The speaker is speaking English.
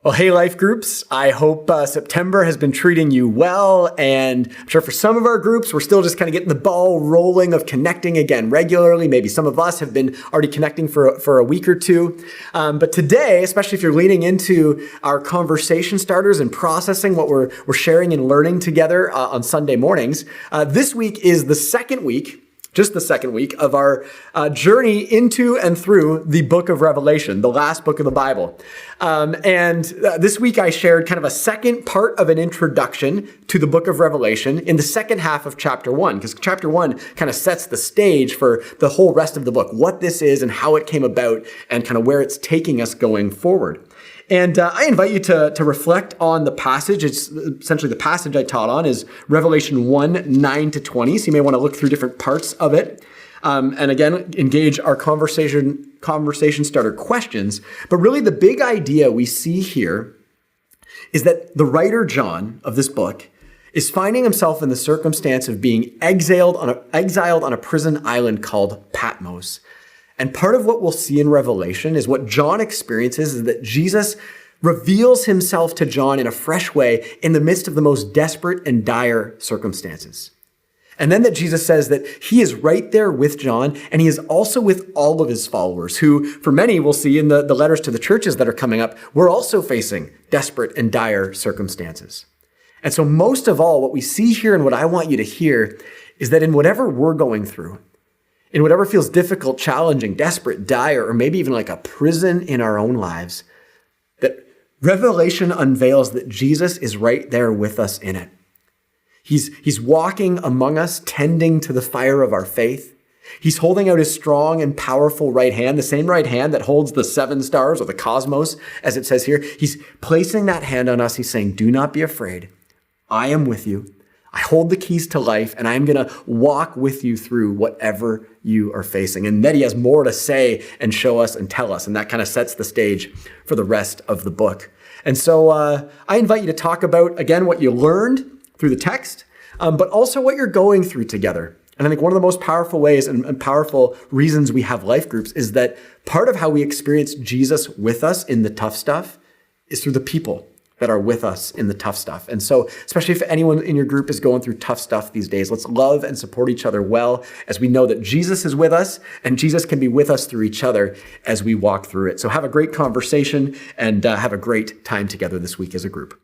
Well, hey, life groups. I hope September has been treating you well. And I'm sure for some of our groups, we're still just kind of getting the ball rolling of connecting again regularly. Maybe some of us have been already connecting for a week or two. But today, especially if you're leaning into our conversation starters and processing what we're sharing and learning together on Sunday mornings, this week is the second week. Just the second week of our journey into and through the book of Revelation, the last book of the Bible. And this week I shared kind of a second part of an introduction to the book of Revelation in the second half of chapter 1, because chapter 1 kind of sets the stage for the whole rest of the book, what this is and how it came about and kind of where it's taking us going forward. And I invite you to reflect on the passage. It's essentially the passage I taught on is Revelation 1:9-20. So you may want to look through different parts of it. And again, engage our conversation starter questions. But really the big idea we see here is that the writer John of this book is finding himself in the circumstance of being exiled on a prison island called Patmos. And part of what we'll see in Revelation is what John experiences is that Jesus reveals himself to John in a fresh way in the midst of the most desperate and dire circumstances. And then that Jesus says that he is right there with John, and he is also with all of his followers, who for many we'll see in the letters to the churches that are coming up, we're also facing desperate and dire circumstances. And so most of all, what we see here and what I want you to hear is that in whatever we're going through, in whatever feels difficult, challenging, desperate, dire, or maybe even like a prison in our own lives, that Revelation unveils that Jesus is right there with us in it. He's walking among us, tending to the fire of our faith. He's holding out his strong and powerful right hand, the same right hand that holds the 7 stars or the cosmos, as it says here. He's placing that hand on us. He's saying, do not be afraid. I am with you. I hold the keys to life, and I'm going to walk with you through whatever you are facing. And that he has more to say and show us and tell us, and that kind of sets the stage for the rest of the book. And so I invite you to talk about, again, what you learned through the text, but also what you're going through together. And I think one of the most powerful ways and powerful reasons we have life groups is that part of how we experience Jesus with us in the tough stuff is through the people that are with us in the tough stuff. And so, especially if anyone in your group is going through tough stuff these days, let's love and support each other well as we know that Jesus is with us and Jesus can be with us through each other as we walk through it. So have a great conversation and have a great time together this week as a group.